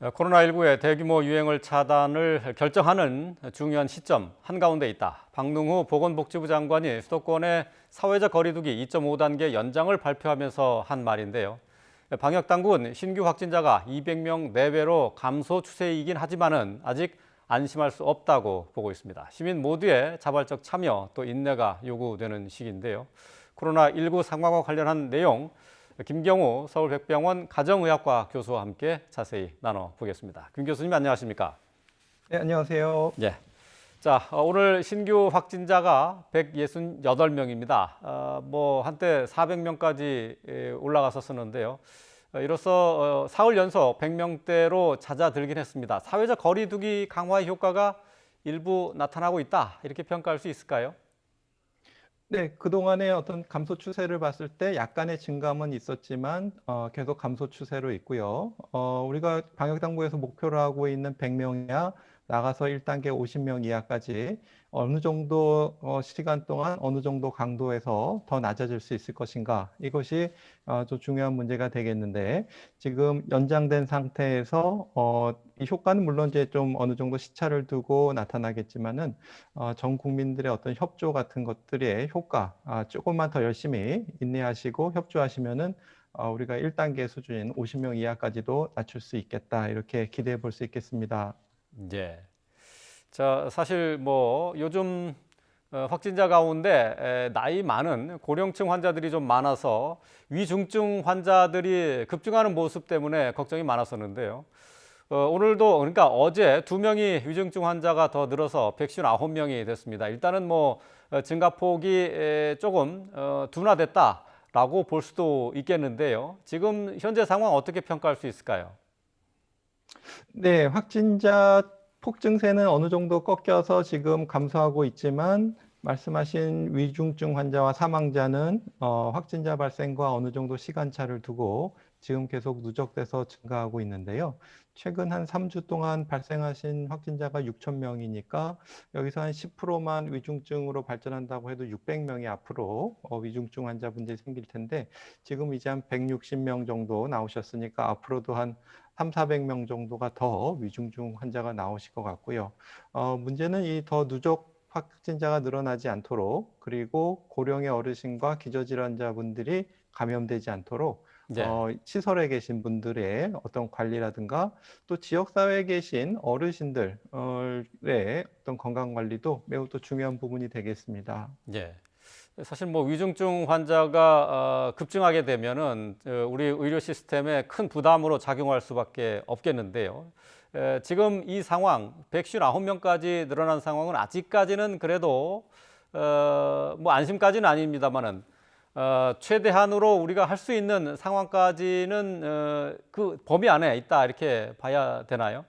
코로나19의 대규모 유행을 차단을 결정하는 중요한 시점 한가운데 있다. 박능후 보건복지부 장관이 수도권의 사회적 거리두기 2.5단계 연장을 발표하면서 한 말인데요. 방역당국은 신규 확진자가 200명 내외로 감소 추세이긴 하지만은 아직 안심할 수 없다고 보고 있습니다. 시민 모두의 자발적 참여 또 인내가 요구되는 시기인데요. 코로나19 상황과 관련한 내용 김경우 서울백병원 가정의학과 교수와 함께 자세히 나눠보겠습니다. 김 교수님 안녕하십니까? 네, 안녕하세요. 예. 자, 오늘 신규 확진자가 168명입니다. 한때 400명까지 올라갔었는데요. 이로써 사흘 연속 100명대로 잦아들긴 했습니다. 사회적 거리두기 강화의 효과가 일부 나타나고 있다. 이렇게 평가할 수 있을까요? 네, 그동안의 어떤 감소 추세를 봤을 때 약간의 증감은 있었지만 계속 감소 추세로 있고요. 우리가 방역당국에서 목표로 하고 있는 100명이야 나가서 1단계 50명 이하까지 어느 정도 시간 동안 어느 정도 강도에서 더 낮아질 수 있을 것인가, 이것이 좀 중요한 문제가 되겠는데, 지금 연장된 상태에서 이 효과는 물론 이제 좀 어느 정도 시차를 두고 나타나겠지만은 전 국민들의 어떤 협조 같은 것들의 효과, 조금만 더 열심히 인내하시고 협조하시면은 우리가 1단계 수준인 50명 이하까지도 낮출 수 있겠다, 이렇게 기대해 볼 수 있겠습니다. 예. 자, 사실 요즘 확진자 가운데 나이 많은 고령층 환자들이 좀 많아서 위중증 환자들이 급증하는 모습 때문에 걱정이 많았었는데요. 오늘도 그러니까 어제 2명이 위중증 환자가 더 늘어서 159명이 됐습니다. 일단은 증가폭이 조금 둔화됐다라고 볼 수도 있겠는데요. 지금 현재 상황 어떻게 평가할 수 있을까요? 네, 확진자 폭증세는 어느 정도 꺾여서 지금 감소하고 있지만, 말씀하신 위중증 환자와 사망자는 확진자 발생과 어느 정도 시간차를 두고 지금 계속 누적돼서 증가하고 있는데요. 최근 한 3주 동안 발생하신 확진자가 6천 명이니까 여기서 한 10%만 위중증으로 발전한다고 해도 600명이 앞으로 위중증 환자분들이 생길 텐데, 지금 이제 한 160명 정도 나오셨으니까 앞으로도 한 3,400명 정도가 더 위중증 환자가 나오실 것 같고요. 문제는 이 더 누적 확진자가 늘어나지 않도록, 그리고 고령의 어르신과 기저질환자분들이 감염되지 않도록 네. 시설에 계신 분들의 어떤 관리라든가, 또 지역사회에 계신 어르신들의 어떤 건강관리도 매우 또 중요한 부분이 되겠습니다. 예. 사실 위중증 환자가 급증하게 되면은 우리 의료 시스템에 큰 부담으로 작용할 수밖에 없겠는데요. 지금 이 상황 159명까지 늘어난 상황은 아직까지는 그래도 안심까지는 아닙니다만은 최대한으로 우리가 할 수 있는 상황까지는 그 범위 안에 있다 이렇게 봐야 되나요?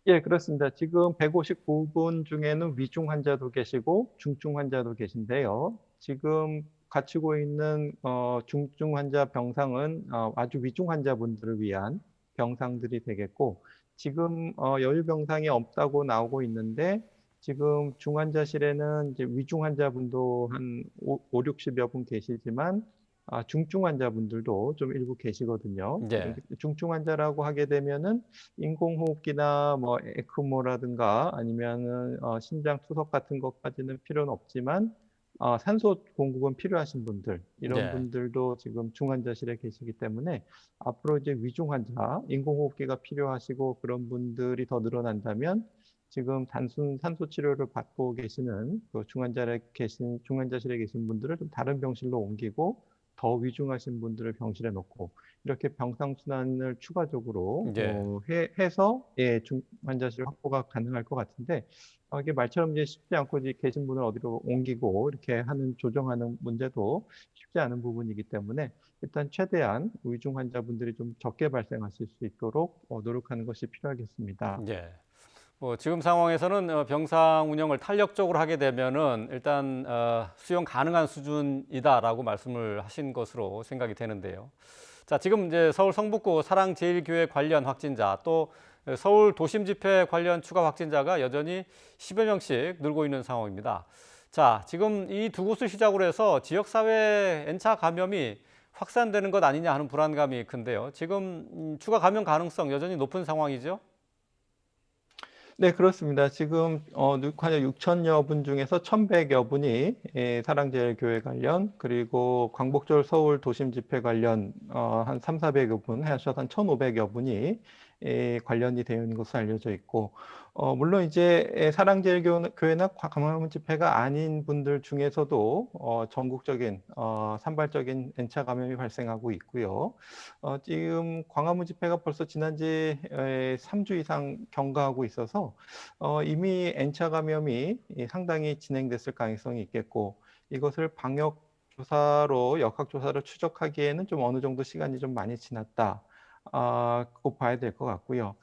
예, 그렇습니다. 지금 159분 중에는 위중 환자도 계시고 중증 환자도 계신데요. 지금 갖추고 있는 중증 환자 병상은 아주 위중 환자분들을 위한 병상들이 되겠고, 지금 여유 병상이 없다고 나오고 있는데, 지금 중환자실에는 이제 위중 환자분도 한 5, 60여 분 계시지만 중증 환자분들도 좀 일부 계시거든요. 예. 중증 환자라고 하게 되면은 인공호흡기나 에크모라든가 아니면은 심장 투석 같은 것까지는 필요는 없지만 산소 공급은 필요하신 분들, 이런 예. 분들도 지금 중환자실에 계시기 때문에 앞으로 이제 위중 환자, 인공호흡기가 필요하시고 그런 분들이 더 늘어난다면, 지금 단순 산소 치료를 받고 계시는 그 중환자실에 계신 분들을 좀 다른 병실로 옮기고 더 위중하신 분들을 병실에 놓고, 이렇게 병상 순환을 추가적으로 예. 해서 중환자실 확보가 가능할 것 같은데, 이게 말처럼 이제 쉽지 않고 이제 계신 분을 어디로 옮기고 이렇게 하는 조정하는 문제도 쉽지 않은 부분이기 때문에, 일단 최대한 위중 환자분들이 좀 적게 발생하실 수 있도록 노력하는 것이 필요하겠습니다. 예. 지금 상황에서는 병상 운영을 탄력적으로 하게 되면은 일단 수용 가능한 수준이다라고 말씀을 하신 것으로 생각이 되는데요. 자, 지금 이제 서울 성북구 사랑제일교회 관련 확진자 또 서울 도심 집회 관련 추가 확진자가 여전히 10여 명씩 늘고 있는 상황입니다. 자, 지금 이 두 곳을 시작으로 해서 지역사회 N차 감염이 확산되는 것 아니냐 하는 불안감이 큰데요. 지금 추가 감염 가능성 여전히 높은 상황이죠? 네, 그렇습니다. 지금 환자 6천여 분 중에서 1,100여 분이 사랑제일교회 관련, 그리고 광복절 서울 도심 집회 관련 한 3,400여 분 하셔서 한 1,500여 분이 관련이 되어 있는 것으로 알려져 있고, 물론 이제 사랑제일교회나 광화문 집회가 아닌 분들 중에서도 전국적인 산발적인 N차 감염이 발생하고 있고요. 지금 광화문 집회가 벌써 지난 지 3주 이상 경과하고 있어서 이미 N차 감염이 상당히 진행됐을 가능성이 있겠고, 이것을 방역 조사로 역학조사로 추적하기에는 좀 어느 정도 시간이 좀 많이 지났다. 그거 봐야 될 것 같고요.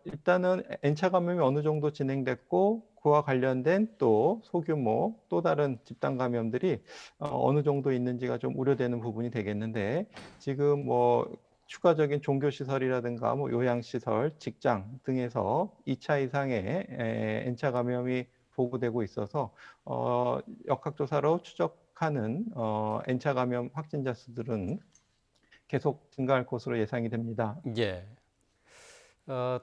일단은 N차 감염이 어느 정도 진행됐고, 그와 관련된 또 소규모 또 다른 집단 감염들이 어느 정도 있는지가 좀 우려되는 부분이 되겠는데, 지금 뭐 추가적인 종교시설이라든가 뭐 요양시설, 직장 등에서 2차 이상의 N차 감염이 보고되고 있어서 역학조사로 추적하는 N차 감염 확진자 수들은 계속 증가할 것으로 예상이 됩니다. 예.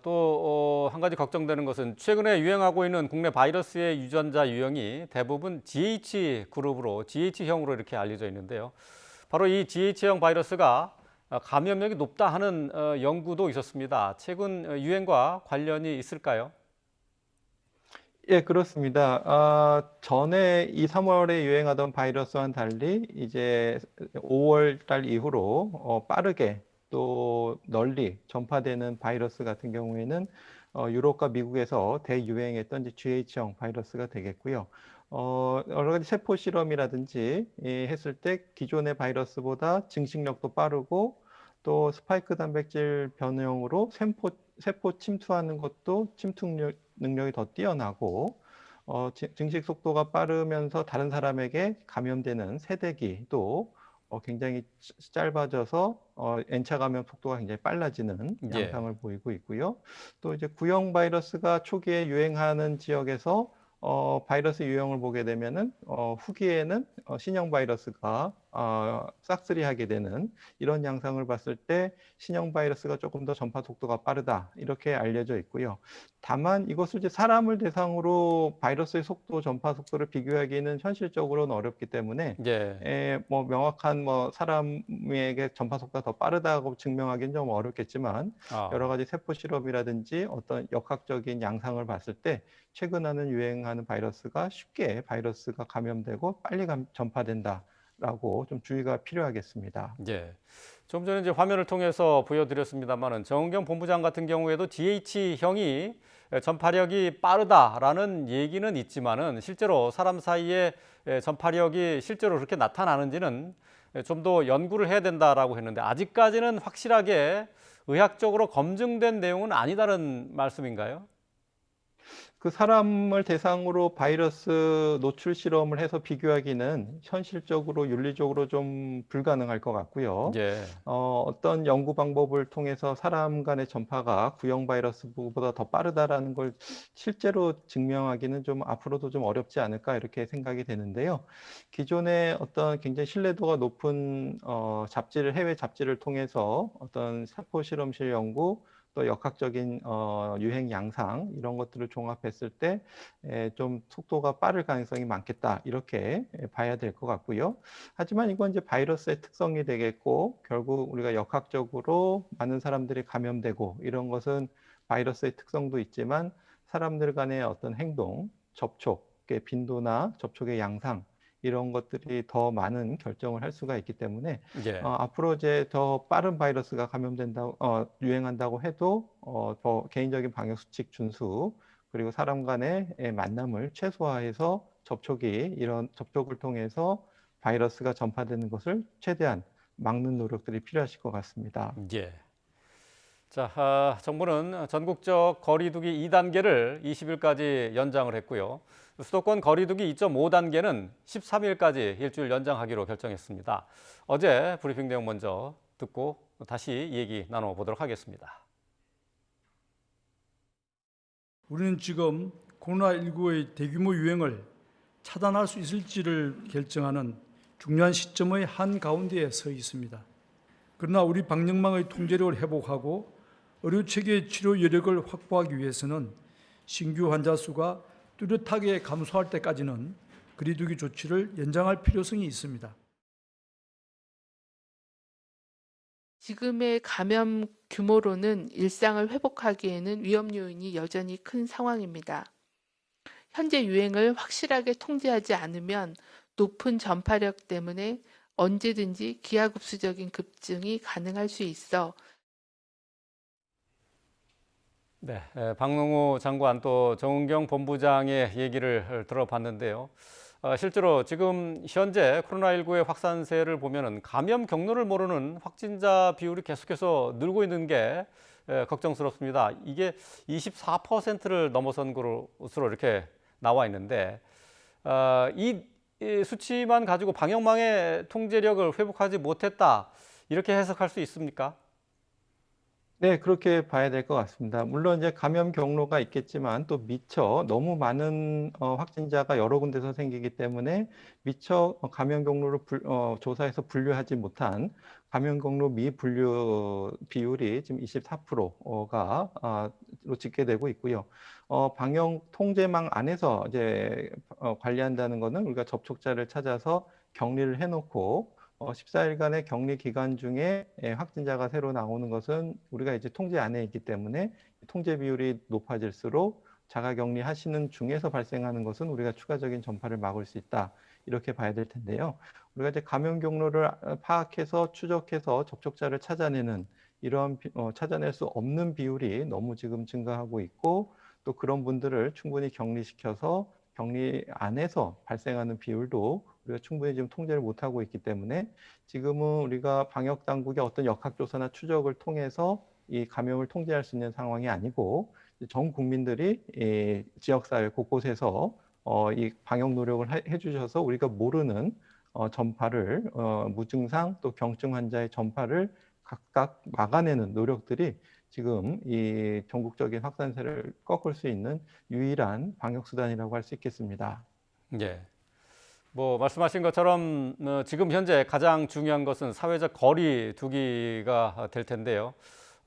또 한 가지 걱정되는 것은 최근에 유행하고 있는 국내 바이러스의 유전자 유형이 대부분 GH 그룹으로 GH형으로 이렇게 알려져 있는데요. 바로 이 GH형 바이러스가 감염력이 높다 하는 연구도 있었습니다. 최근 유행과 관련이 있을까요? 예, 그렇습니다. 전에 2, 3월에 유행하던 바이러스와는 달리 이제 5월 달 이후로 빠르게 또 널리 전파되는 바이러스 같은 경우에는 유럽과 미국에서 대유행했던 이제 GH형 바이러스가 되겠고요. 여러 가지 세포 실험이라든지 했을 때 기존의 바이러스보다 증식력도 빠르고 또 스파이크 단백질 변형으로 세포 침투하는 것도 침투 능력이 더 뛰어나고 증식 속도가 빠르면서 다른 사람에게 감염되는 세대기도 굉장히 짧아져서 N차 감염 속도가 굉장히 빨라지는 예. 양상을 보이고 있고요. 또 이제 구형 바이러스가 초기에 유행하는 지역에서 바이러스 유형을 보게 되면은 후기에는 신형 바이러스가 싹쓸이하게 되는 이런 양상을 봤을 때 신형 바이러스가 조금 더 전파 속도가 빠르다 이렇게 알려져 있고요. 다만 이것을 이제 사람을 대상으로 바이러스의 속도, 전파 속도를 비교하기는 현실적으로는 어렵기 때문에 예. 뭐 명확한 뭐 사람에게 전파 속도가 더 빠르다고 증명하기는 좀 어렵겠지만 여러 아, 가지 세포 실험이라든지 어떤 역학적인 양상을 봤을 때 최근 하는 유행하는 바이러스가 쉽게 바이러스가 감염되고 빨리 전파된다라고 좀 주의가 필요하겠습니다. 예. 좀 전에 이제 화면을 통해서 보여드렸습니다만은 정은경 본부장 같은 경우에도 GH형이 전파력이 빠르다라는 얘기는 있지만은 실제로 사람 사이에 전파력이 실제로 그렇게 나타나는지는 좀 더 연구를 해야 된다라고 했는데 아직까지는 확실하게 의학적으로 검증된 내용은 아니다는 말씀인가요? 그 사람을 대상으로 바이러스 노출 실험을 해서 비교하기는 현실적으로 윤리적으로 좀 불가능할 것 같고요. 예. 어떤 연구 방법을 통해서 사람 간의 전파가 구형 바이러스보다 더 빠르다라는 걸 실제로 증명하기는 좀 앞으로도 좀 어렵지 않을까 이렇게 생각이 되는데요. 기존에 어떤 굉장히 신뢰도가 높은 해외 잡지를 통해서 어떤 세포 실험실 연구 또 역학적인 유행 양상 이런 것들을 종합했을 때 좀 속도가 빠를 가능성이 많겠다 이렇게 봐야 될 것 같고요. 하지만 이건 이제 바이러스의 특성이 되겠고 결국 우리가 역학적으로 많은 사람들이 감염되고 이런 것은 바이러스의 특성도 있지만 사람들 간의 어떤 행동, 접촉의 빈도나 접촉의 양상 이런 것들이 더 많은 결정을 할 수가 있기 때문에 예. 앞으로 이제 더 빠른 바이러스가 유행한다고 해도 더 개인적인 방역 수칙 준수 그리고 사람 간의 만남을 최소화해서 이런 접촉을 통해서 바이러스가 전파되는 것을 최대한 막는 노력들이 필요하실 것 같습니다. 예. 자, 정부는 전국적 거리두기 2단계를 20일까지 연장을 했고요. 수도권 거리두기 2.5단계는 13일까지 일주일 연장하기로 결정했습니다. 어제 브리핑 내용 먼저 듣고 다시 얘기 나눠보도록 하겠습니다. 우리는 지금 코로나19의 대규모 유행을 차단할 수 있을지를 결정하는 중요한 시점의 한가운데에 서 있습니다. 그러나 우리 방역망의 통제력을 회복하고 의료체계의 치료 여력을 확보하기 위해서는 신규 환자 수가 뚜렷하게 감소할 때까지는 거리두기 조치를 연장할 필요성이 있습니다. 지금의 감염 규모로는 일상을 회복하기에는 위험 요인이 여전히 큰 상황입니다. 현재 유행을 확실하게 통제하지 않으면 높은 전파력 때문에 언제든지 기하급수적인 급증이 가능할 수 있어 네, 박능후 장관 또 정은경 본부장의 얘기를 들어봤는데요. 실제로 지금 현재 코로나19의 확산세를 보면은 감염 경로를 모르는 확진자 비율이 계속해서 늘고 있는 게 걱정스럽습니다. 이게 24%를 넘어선 것으로 이렇게 나와 있는데 이 수치만 가지고 방역망의 통제력을 회복하지 못했다 이렇게 해석할 수 있습니까? 네, 그렇게 봐야 될 것 같습니다. 물론 이제 감염 경로가 있겠지만 또 미처 너무 많은 확진자가 여러 군데서 생기기 때문에 미처 감염 경로를 조사해서 분류하지 못한 감염 경로 미분류 비율이 지금 24%가 로 집계되고 있고요. 방역 통제망 안에서 이제 관리한다는 것은 우리가 접촉자를 찾아서 격리를 해놓고 14일간의 격리 기간 중에 확진자가 새로 나오는 것은 우리가 이제 통제 안에 있기 때문에 통제 비율이 높아질수록 자가격리 하시는 중에서 발생하는 것은 우리가 추가적인 전파를 막을 수 있다. 이렇게 봐야 될 텐데요. 우리가 이제 감염 경로를 파악해서 추적해서 접촉자를 찾아내는 이런 찾아낼 수 없는 비율이 너무 지금 증가하고 있고 또 그런 분들을 충분히 격리시켜서 격리 안에서 발생하는 비율도 우리가 충분히 지금 통제를 못하고 있기 때문에 지금은 우리가 방역 당국의 어떤 역학조사나 추적을 통해서 이 감염을 통제할 수 있는 상황이 아니고 전 국민들이 지역사회 곳곳에서 이 방역 노력을 해주셔서 우리가 모르는 전파를 무증상 또 경증 환자의 전파를 각각 막아내는 노력들이 지금 이 전국적인 확산세를 꺾을 수 있는 유일한 방역 수단이라고 할 수 있겠습니다. 예. 뭐 말씀하신 것처럼 지금 현재 가장 중요한 것은 사회적 거리 두기가 될 텐데요.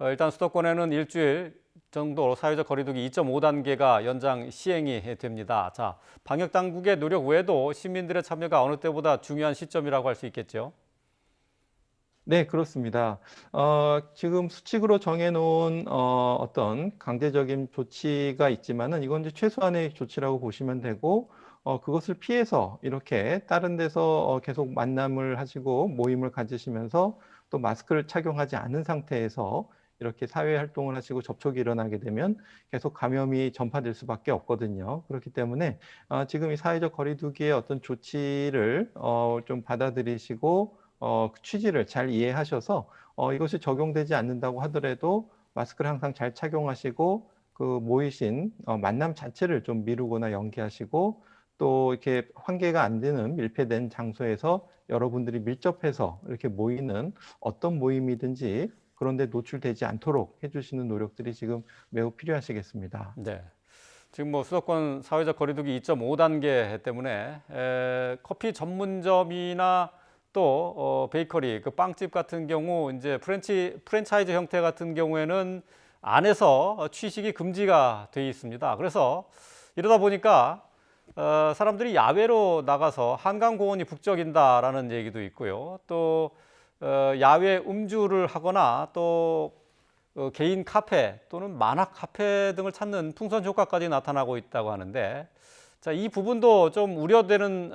일단 수도권에는 일주일 정도 사회적 거리두기 2.5단계가 연장 시행이 됩니다. 자, 방역 당국의 노력 외에도 시민들의 참여가 어느 때보다 중요한 시점이라고 할 수 있겠죠. 네, 그렇습니다. 지금 수칙으로 정해놓은 어떤 강제적인 조치가 있지만은 이건 이제 최소한의 조치라고 보시면 되고 그것을 피해서 이렇게 다른 데서 계속 만남을 하시고 모임을 가지시면서 또 마스크를 착용하지 않은 상태에서 이렇게 사회 활동을 하시고 접촉이 일어나게 되면 계속 감염이 전파될 수밖에 없거든요. 그렇기 때문에 지금 이 사회적 거리두기의 어떤 조치를 좀 받아들이시고 그 취지를 잘 이해하셔서 이것이 적용되지 않는다고 하더라도 마스크를 항상 잘 착용하시고 그 모이신 만남 자체를 좀 미루거나 연기하시고 또 이렇게 환기가 안 되는 밀폐된 장소에서 여러분들이 밀접해서 이렇게 모이는 어떤 모임이든지 그런데 노출되지 않도록 해주시는 노력들이 지금 매우 필요하시겠습니다. 네. 지금 뭐 수도권 사회적 거리두기 2.5단계 때문에 커피 전문점이나 또 베이커리, 그 빵집 같은 경우 이제 프랜차이즈 형태 같은 경우에는 안에서 취식이 금지가 돼 있습니다. 그래서 이러다 보니까 사람들이 야외로 나가서 한강공원이 북적인다라는 얘기도 있고요. 또 야외 음주를 하거나 또 개인 카페 또는 만화 카페 등을 찾는 풍선 효과까지 나타나고 있다고 하는데, 자, 이 부분도 좀 우려되는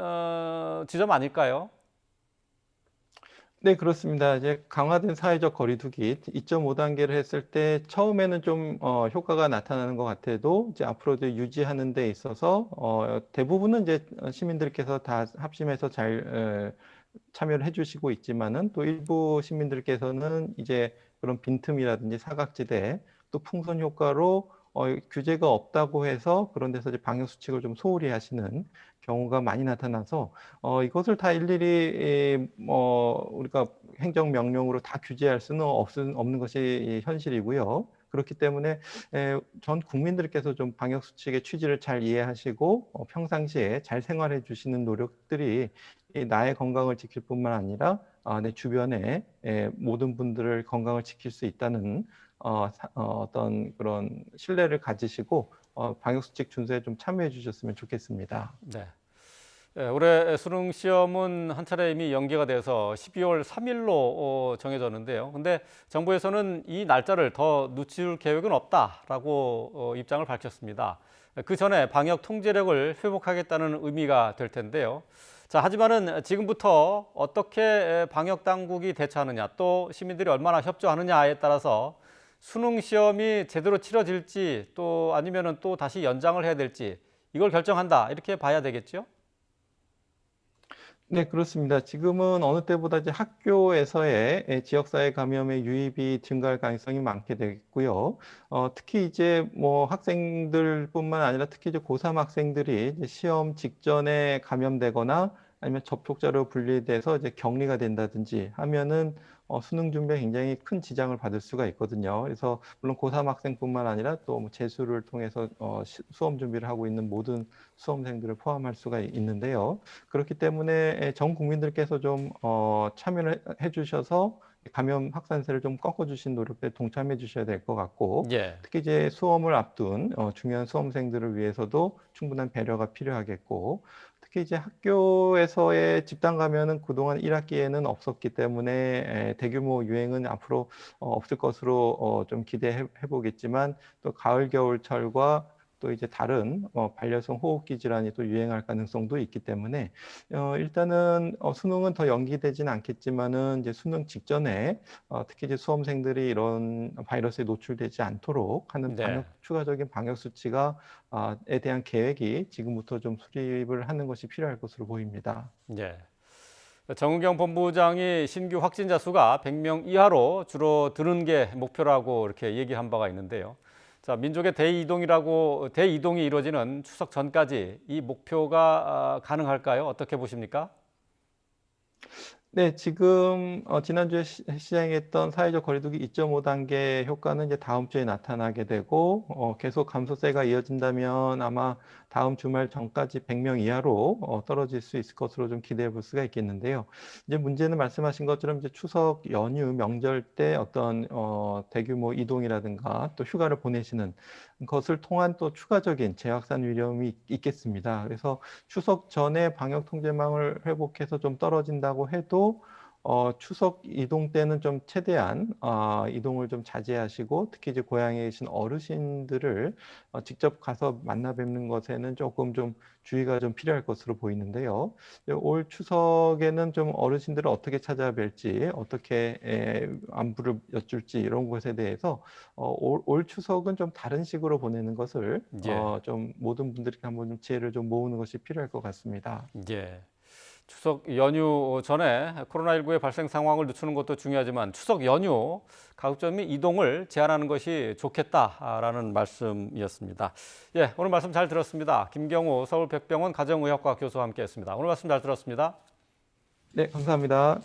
지점 아닐까요? 네, 그렇습니다. 이제 강화된 사회적 거리두기 2.5단계를 했을 때 처음에는 좀 효과가 나타나는 것 같아도 이제 앞으로도 유지하는 데 있어서 대부분은 이제 시민들께서 다 합심해서 잘 참여를 해주시고 있지만은 또 일부 시민들께서는 이제 그런 빈틈이라든지 사각지대 또 풍선 효과로 규제가 없다고 해서 그런 데서 이제 방역 수칙을 좀 소홀히 하시는 경우가 많이 나타나서 이것을 다 일일이 우리가 행정명령으로 다 규제할 수는 없는 것이 현실이고요. 그렇기 때문에 전 국민들께서 좀 방역 수칙의 취지를 잘 이해하시고 평상시에 잘 생활해 주시는 노력들이 나의 건강을 지킬 뿐만 아니라 내 주변의 모든 분들을 건강을 지킬 수 있다는 어떤 그런 신뢰를 가지시고 방역수칙 준수에 좀 참여해 주셨으면 좋겠습니다. 네. 올해 수능 시험은 한 차례 이미 연기가 돼서 12월 3일로 정해졌는데요. 근데 정부에서는 이 날짜를 더 늦출 계획은 없다라고 입장을 밝혔습니다. 그 전에 방역 통제력을 회복하겠다는 의미가 될 텐데요. 자, 하지만은 지금부터 어떻게 방역 당국이 대처하느냐, 또 시민들이 얼마나 협조하느냐에 따라서 수능 시험이 제대로 치러질지 또 아니면은 또 다시 연장을 해야 될지 이걸 결정한다 이렇게 봐야 되겠죠? 네, 그렇습니다. 지금은 어느 때보다 이제 학교에서의 지역사회 감염의 유입이 증가할 가능성이 많게 되겠고요. 특히 이제 뭐 학생들뿐만 아니라 특히 이제 고3 학생들이 이제 시험 직전에 감염되거나 아니면 접촉자로 분리돼서 이제 격리가 된다든지 하면은 수능 준비에 굉장히 큰 지장을 받을 수가 있거든요. 그래서 물론 고3 학생뿐만 아니라 또 뭐 재수를 통해서 수험 준비를 하고 있는 모든 수험생들을 포함할 수가 있는데요. 그렇기 때문에 전 국민들께서 좀 참여를 해주셔서 감염 확산세를 좀 꺾어주신 노력에 동참해 주셔야 될 것 같고, 예. 특히 이제 수험을 앞둔 중요한 수험생들을 위해서도 충분한 배려가 필요하겠고, 특히 이제 학교에서의 집단 감염은 그동안 1학기에는 없었기 때문에 대규모 유행은 앞으로 없을 것으로 좀 기대해 보겠지만, 또 가을 겨울철과 또 이제 다른 반려성 호흡기 질환이 또 유행할 가능성도 있기 때문에 일단은 수능은 더 연기되진 않겠지만은 이제 수능 직전에 특히 이제 수험생들이 이런 바이러스에 노출되지 않도록 하는 네. 추가적인 방역 수치가 에 대한 계획이 지금부터 좀 수립을 하는 것이 필요할 것으로 보입니다. 예. 정은경 본부장이 신규 확진자 수가 100명 이하로 줄어드는 게 목표라고 이렇게 얘기한 바가 있는데요. 자, 민족의 대이동이 이루어지는 추석 전까지 이 목표가 가능할까요? 어떻게 보십니까? 네, 지금 지난주에 시행했던 사회적 거리두기 2.5단계 효과는 이제 다음 주에 나타나게 되고 계속 감소세가 이어진다면 아마 다음 주말 전까지 100명 이하로 떨어질 수 있을 것으로 좀 기대해 볼 수가 있겠는데요. 이제 문제는 말씀하신 것처럼 이제 추석 연휴 명절 때 어떤 대규모 이동이라든가 또 휴가를 보내시는 것을 통한 또 추가적인 재확산 위험이 있겠습니다. 그래서 추석 전에 방역 통제망을 회복해서 좀 떨어진다고 해도 추석 이동 때는 좀 최대한 이동을 좀 자제하시고 특히 이제 고향에 계신 어르신들을 직접 가서 만나 뵙는 것에는 조금 좀 주의가 좀 필요할 것으로 보이는데요. 올 추석에는 좀 어르신들을 어떻게 찾아뵐지, 어떻게 안부를 여쭐지 이런 것에 대해서 올 추석은 좀 다른 식으로 보내는 것을 예. 좀 모든 분들이 한번 좀 지혜를 좀 모으는 것이 필요할 것 같습니다. 예. 추석 연휴 전에 코로나19의 발생 상황을 늦추는 것도 중요하지만 추석 연휴 가급적 이동을 제한하는 것이 좋겠다라는 말씀이었습니다. 예, 오늘 말씀 잘 들었습니다. 김경우 서울백병원 가정의학과 교수와 함께했습니다. 오늘 말씀 잘 들었습니다. 네, 감사합니다.